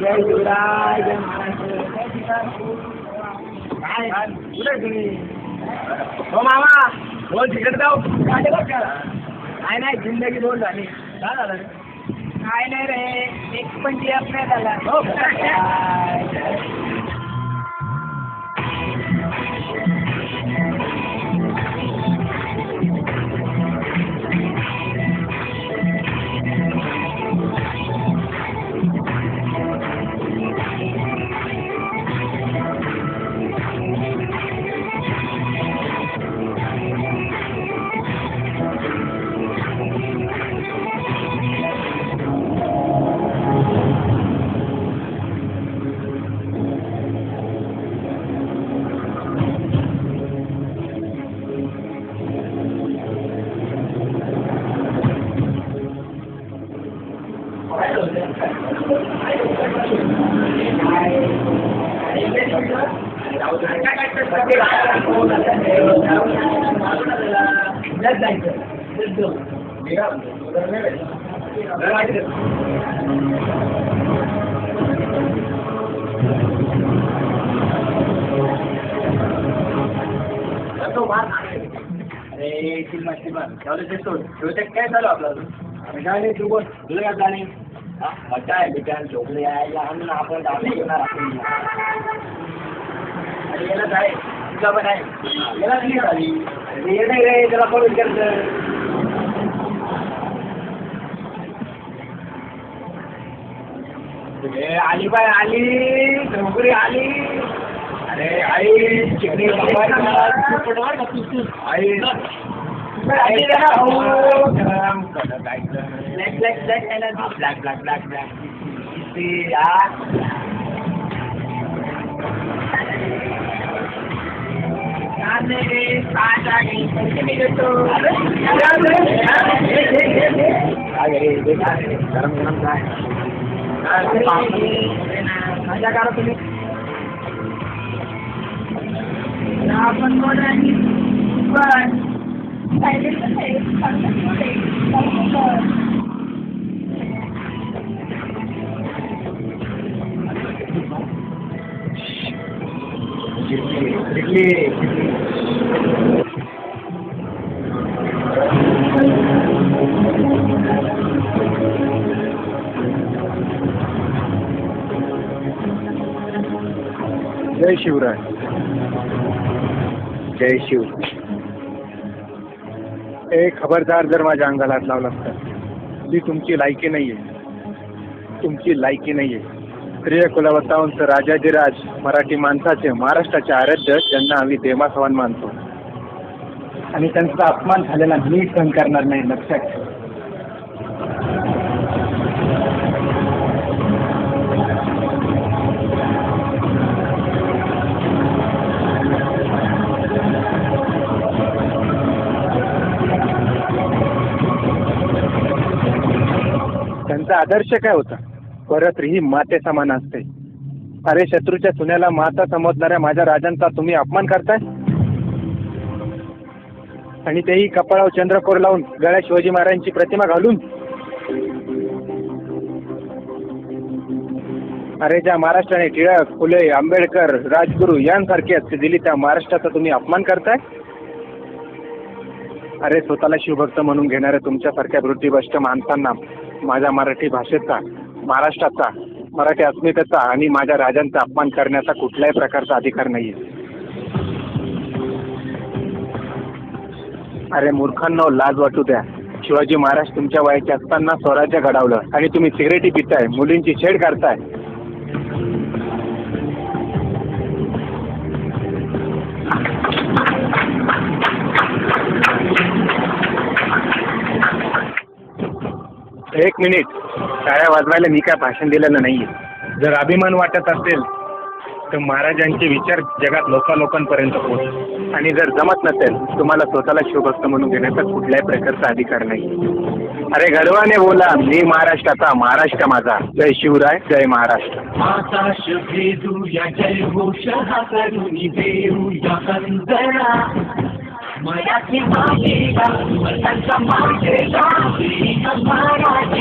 जय शिवराय जय महाराष्ट्र. काय कुठे तुम्ही हो मामा बोल तिकडे जाऊ काय नाही जिंदगी बोल झाली काय झालं काय नाही रे एक पण जी नाही झाला हो काय चालू आपलं काय नाही तू बोल तुला काय जाणे मजा आहे बिचार झोपले यायला आणून आपण गावी घेणार आपण आणि याला काय तुला पण आहे याला नाही झाली नाही रे त्याला पण विचारत आली बाय आली नोकरी आली अरे आई चिकनी आई ब्लॅक ब्लॅक ब्लॅक ब्लॅक गरम गरम काय मजा करा तुम्ही आपण जय शिवराय जय शिव. खबरदार जर माझ्या अंगाला हात लावला असता ती तुमची लायकी नाहीये तुमची लायकी नाहीये. प्रिय कुलवतांचं राजाधिराज मराठी माणसाचे महाराष्ट्राचे आराध्य ज्यांना आम्ही देवासमान मानतो आणि त्यांचा अपमान झालेला मी सहन करणार नाही लक्षात ठेवा. त्यांचा आदर्श काय होता परत ही माते समान असते. अरे शत्रूच्या सुन्याला माता समजणाऱ्या माझ्या राजांचा तुम्ही अपमान करताय आणि तेही कपाळावर चंद्रकोर लावून गळ्यात शिवाजी महाराजांची प्रतिमा घालून. अरे ज्या महाराष्ट्राने टिळक फुले आंबेडकर राजगुरू यांसारखी हत्या दिली त्या महाराष्ट्राचा तुम्ही अपमान करताय. अरे स्वतःला शिवभक्त म्हणून घेणाऱ्या तुमच्यासारख्या वृत्तीभ्रष्ट माणसांना माझ्या मराठी भाषेचा महाराष्ट्राचा मराठी अस्मितेचा आणि माझ्या राजांचा अपमान करण्याचा कुठल्याही प्रकारचा अधिकार नाहीये. अरे मूर्खांनो लाज वाटू द्या. शिवाजी महाराज तुमच्या वयाचे असताना स्वराज्य घडवलं आणि तुम्ही सिगरेटी पिताय मुलींची छेड करताय. एक मिनिट. टाळ्या वाजवायला मी काय भाषण दिलेलं नाहीये. जर अभिमान वाटत असेल तर महाराजांचे विचार जगात लोकांपर्यंत पोहोच आणि जर जमत नसेल तुम्हाला स्वतःला शिवभक्त म्हणून घेण्याचा कुठल्याही प्रकारचा अधिकार नाही. अरे गर्वाने बोला मी महाराष्ट्राचा महाराष्ट्र माझा. जय शिवराय जय महाराष्ट्र. आकाश भेदूया जय घोष हा करुणी देऊया कंदरा मराठी मातेला त्यांचा मातेला महाराज